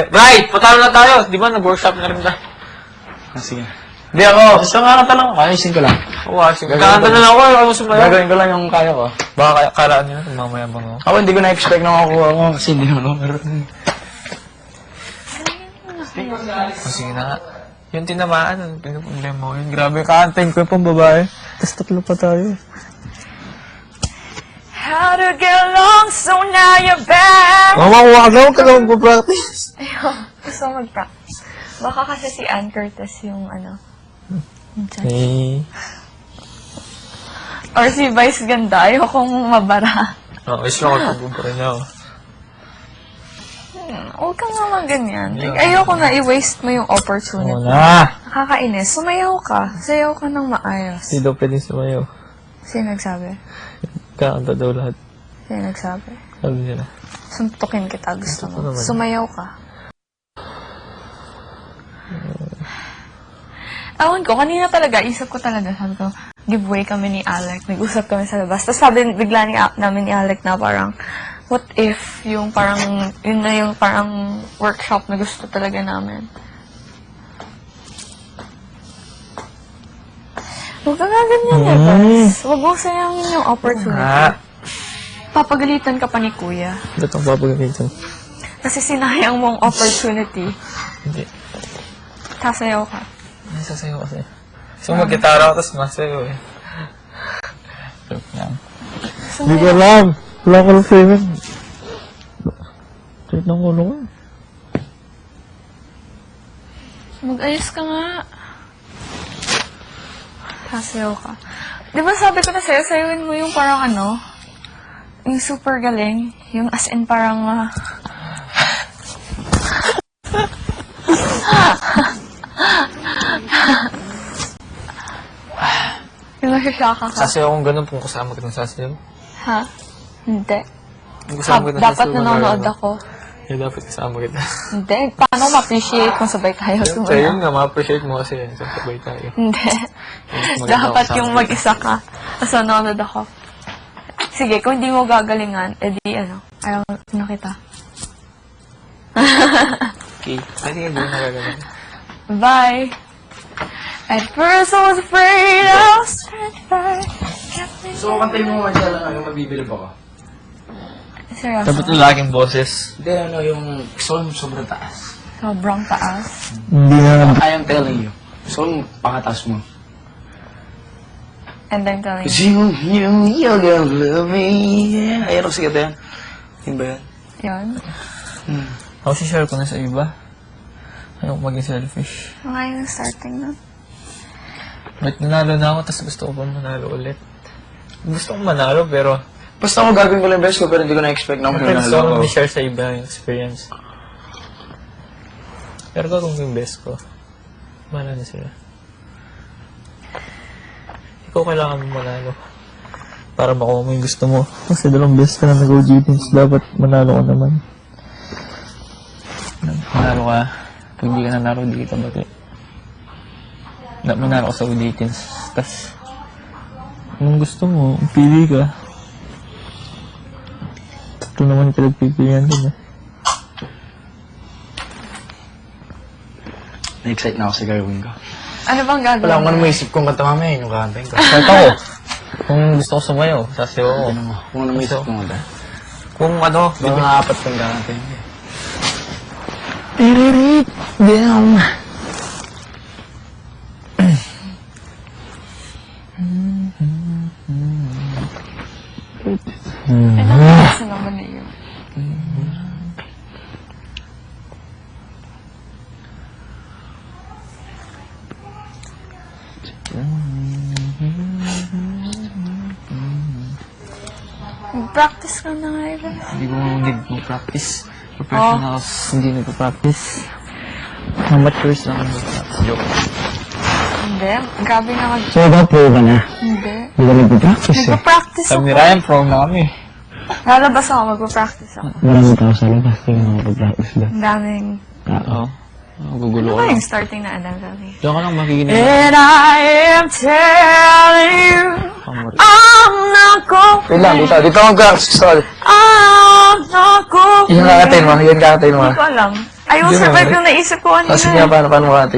Right! Patalo na tayo! Di ba nag-workshop na rin tayo? Sige. Hindi ako. Basta kakanta lang ako. Ayusin ko lang. Oo, kasi kakanta na lang ako. Ako sumayo. Gagawin ko lang yung kaya ko. Baka karaan nyo na. Mamaya bang ako. Ako hindi ko na-expect na makukuha ko kasi hindi naman ako meron. Sige na nga. Yung tinamaan, ang pinaproblema ko yun. Grabe, kakantayin ko yung pambabae. Tapos tatlo pa tayo. How to get along, so now you're back. Makuha ka daw, huwag ka daw magpa-practice. Ayun, gusto ko mag-practice. Baka kasi si Ann Curtis yung ano. yung chan. Hey. Or si Vice Ganda, ayokong mabara. Oo, is lang ako pa rin ako. Huwag kang naman ganyan. Like, ayoko na i-waste mo yung opportunity. Wala. Nakakainis. Sumayaw ka. Sayaw ka ng maayos. Hindi daw pwede sumayo. Sino nagsabi? Kakanta daw lahat. Sino nagsabi? Sabi nila. Suntukin kita. Gusto mo. naman. Sumayaw ka. Ewan ko, kanina talaga, isip ko talaga, sabi ko, giveaway kami ni Alec, nag-usap kami sa labas. Tapos sabi bigla namin ni Alec na parang, what if yung parang, yun na yung parang workshop na gusto talaga namin. Huwag ka nga ganyan eh, Bas. Huwag mo sayangin yung opportunity. Papagalitan ka pa ni Kuya. Ba't ang papagamitin? Kasi sinayang mo ang opportunity. Hindi. Sasayaw ka. Ay, sasayo kasi. So, mag-gitara ako, tapos masayo eh. Joke lang. Hindi ko alam. Wala ko ng favorite. Trip ng ulo ko. Mag-ayos ka nga. Sasayaw ka. Di ba sabi ko na sa'yo, sayawin mo yung parang ano, yung super galing. Yung as in parang, yung nasyashaka ka. Sasayo akong ganun kung kasama kitang sasayo. Ha? Hindi. Kung kasama kitang Dapat sasayo, nanonood magagawa. ako. Eh, dapat kasama kita. Hindi. Paano ma-appreciate kung sabay tayo So, yun nga, ma-appreciate mo kasi yun. Sabay tayo. Hindi. Maganda Dapat kasama yung kita. mag-isa ka. Tapos nanonood ako. Sige, kung hindi mo gagalingan, edi ano, ayaw na kita. Okay. Pwede ka din nagagawa. Bye! At first I was afraid I was terrified. So, kantayin mo man siya lang yung mabibilib ako. Seryoso? Dapat lalaking boses. Hindi, ano, yung gusto ko yung sobrang taas. Sobrang taas. Hindi na. I am telling you. Gusto ko yung pakataas mo. And I'm telling Cause you. you're gonna love me. Yeah. Ayun ako sikat yan. Yun ba yan? Yun. Ako si-share ko na sa iba. Ayaw ko maging selfish. Mga yung starting na. Wait, nanalo na ako, tapos gusto ko pa manalo ulit. Gusto ko manalo, pero Basta ako gagawin ko lang yung best ko, pero hindi ko na-expect na gusto manalo ko ako. i-share sa iba yung experience. Pero gagawin ko yung best ko. Mahala na sila. Ikaw kailangan mo manalo. Para makuha mo yung gusto mo. Kasi dalawang best ka na nag-OG teams, dapat manalo ka naman. Manalo ka. Pag hindi ka nanalo, hindi kita bati. Manalo ka sa OG teams. Tapos, anong gusto mo, pili ka. Ito naman yung pinagpipilian din eh. Na-excite na ako sa gagawin ko. Ano bang gagawin? Wala akong maisip kong kanta mamaya, yung kakantayin ko. Kahit ako, kung gusto ko sumayaw, sasayaw ako. Ano mo? Kung ano maisip kong kanta. Kung ano, Mga apat kong kakantayin ko. Tiririt down. Ay, nakakasa naman na yun. Mag-practice ka na nga, Ira. Hindi ko need to practice. Professionals, hindi nagpa-practice. Amateurs lang ang practice. Joke. Hindi. Grabe na So, ba pro ka na? Hindi. Hindi ka nagpa-practice eh. Nagpa-practice Sabi ako. ni Ryan, pro na kami. Lalabas ako, magpa-practice ako. Maraming tao sa labas, hindi ka nakapag-practice ba? Ang daming Oo. Gugulo Ano ka ba lang. yung starting na Adam Valley? Diyan ka lang makikinig. And I am telling you, I'm not going. Wait lang, dito ako mag-practice. I'm not going. Yan kakatayin mo, yan kakatayin mo. Hindi ko alam. I will Hindi mo survive alam. yung naisip ko kanina. Kasi nga, paano mo kakatayin?